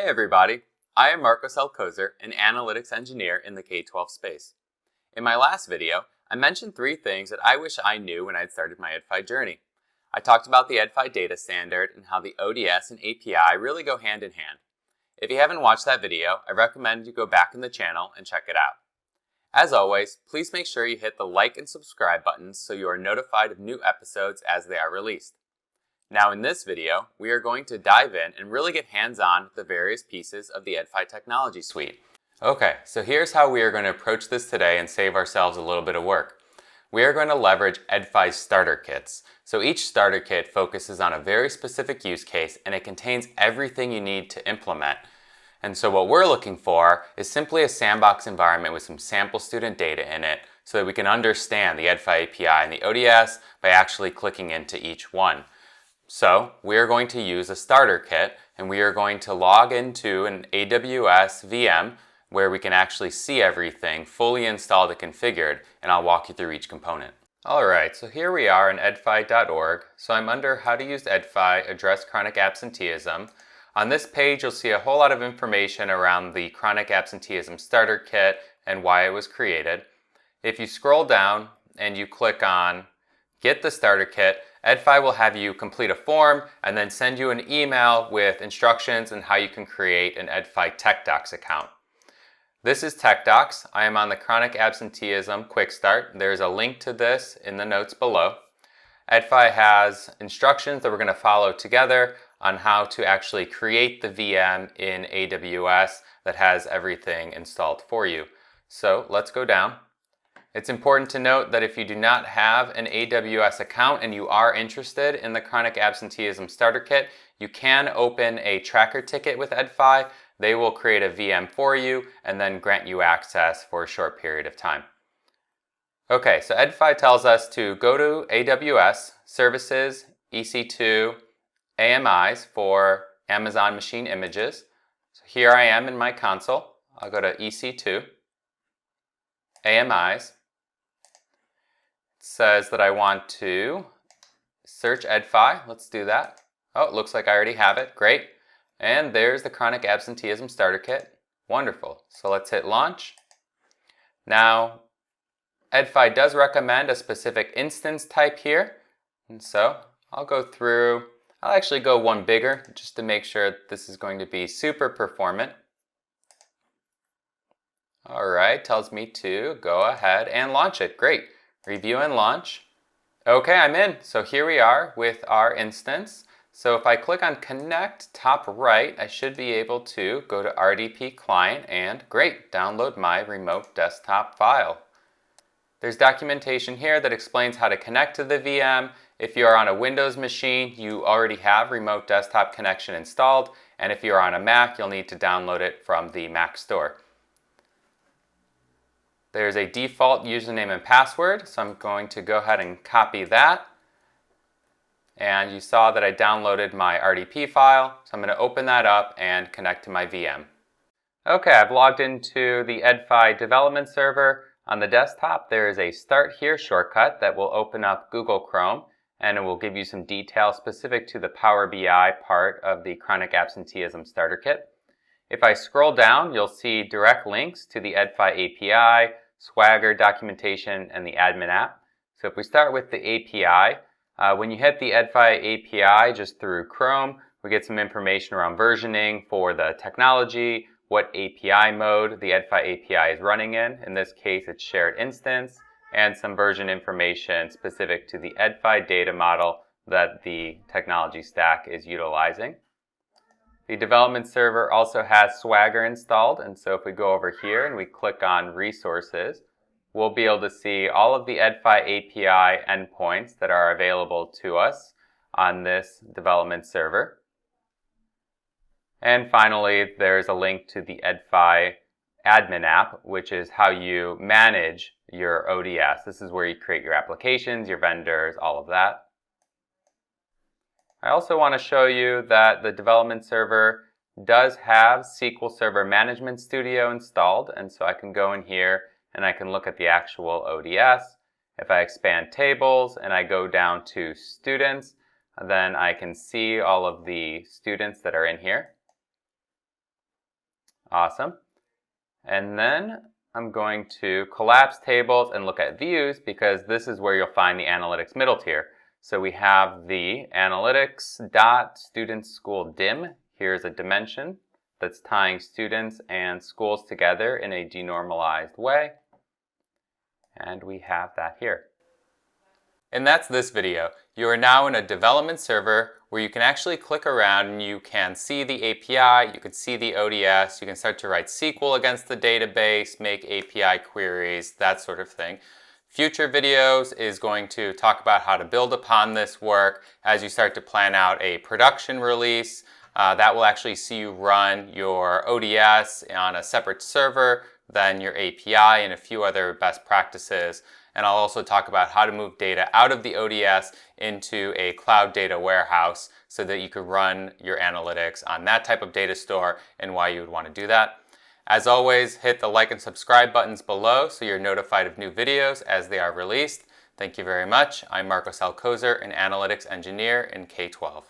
Hey everybody, I am Marcos Alcozer, an analytics engineer in the K-12 space. In my last video, I mentioned 3 things that I wish I knew when I'd started my EdFi journey. I talked about the EdFi data standard and how the ODS and API really go hand in hand. If you haven't watched that video, I recommend you go back in the channel and check it out. As always, please make sure you hit the like and subscribe buttons so you are notified of new episodes as they are released. Now in this video, we are going to dive in and really get hands-on with the various pieces of the EdFi technology suite. Okay, so here's how we are going to approach this today and save ourselves a little bit of work. We are going to leverage EdFi's starter kits. So each starter kit focuses on a very specific use case and it contains everything you need to implement. And so what we're looking for is simply a sandbox environment with some sample student data in it so that we can understand the EdFi API and the ODS by actually clicking into each one. So we are going to use a starter kit and we are going to log into an AWS VM where we can actually see everything fully installed and configured, and I'll walk you through each component. Alright, so here we are in edfi.org. So I'm under How to Use EdFi, Address Chronic Absenteeism. On this page you'll see a whole lot of information around the Chronic Absenteeism Starter Kit and why it was created. If you scroll down and you click on Get the Starter Kit, EdFi will have you complete a form and then send you an email with instructions on how you can create an EdFi TechDocs account. This is TechDocs. I am on the Chronic Absenteeism Quick Start. There's a link to this in the notes below. EdFi has instructions that we're going to follow together on how to actually create the VM in AWS that has everything installed for you. So let's go down. It's important to note that if you do not have an AWS account and you are interested in the Chronic Absenteeism Starter Kit, you can open a tracker ticket with EdFi. They will create a VM for you and then grant you access for a short period of time. Okay, so EdFi tells us to go to AWS, Services, EC2, AMIs for Amazon Machine Images. So here I am in my console. I'll go to EC2, AMIs. Says that I want to search EdFi. Let's do that. Oh, it looks like I already have it. Great. And there's the Chronic Absenteeism Starter Kit. Wonderful. So let's hit launch. Now, EdFi does recommend a specific instance type here. And so I'll go through. I'll actually go one bigger just to make sure this is going to be super performant. All right, tells me to go ahead and launch it. Great. Review and launch. Okay, I'm in. So here we are with our instance. So if I click on connect top right, I should be able to go to RDP client and great, download my remote desktop file. There's documentation here that explains how to connect to the VM. If you are on a Windows machine, you already have remote desktop connection installed. And if you're on a Mac, you'll need to download it from the Mac store. There's a default username and password, so I'm going to go ahead and copy that. And you saw that I downloaded my RDP file, so I'm going to open that up and connect to my VM. Okay, I've logged into the EdFi development server. On the desktop, there is a Start Here shortcut that will open up Google Chrome, and it will give you some details specific to the Power BI part of the Chronic Absenteeism Starter Kit. If I scroll down, you'll see direct links to the EdFi API, Swagger documentation, and the admin app. So if we start with the API, when you hit the EdFi API just through Chrome, we get some information around versioning for the technology, what API mode the EdFi API is running in. In this case, it's shared instance, and some version information specific to the EdFi data model that the technology stack is utilizing. The development server also has Swagger installed, and so if we go over here and we click on Resources, we'll be able to see all of the EdFi API endpoints that are available to us on this development server. And finally, there's a link to the EdFi admin app, which is how you manage your ODS. This is where you create your applications, your vendors, all of that. I also want to show you that the development server does have SQL Server Management Studio installed, and so I can go in here and I can look at the actual ODS. If I expand tables and I go down to students, then I can see all of the students that are in here. Awesome. And then I'm going to collapse tables and look at views because this is where you'll find the analytics middle tier. So we have the analytics.student-school-dim. Here's a dimension that's tying students and schools together in a denormalized way. And we have that here. And that's this video. You are now in a development server where you can actually click around and you can see the API, you can see the ODS, you can start to write SQL against the database, make API queries, that sort of thing. Future videos is going to talk about how to build upon this work as you start to plan out a production release. That will actually see you run your ODS on a separate server than your API and a few other best practices. And I'll also talk about how to move data out of the ODS into a cloud data warehouse so that you can run your analytics on that type of data store and why you would want to do that. As always, hit the like and subscribe buttons below so you're notified of new videos as they are released. Thank you very much. I'm Marcos Alcozer, an analytics engineer in K-12.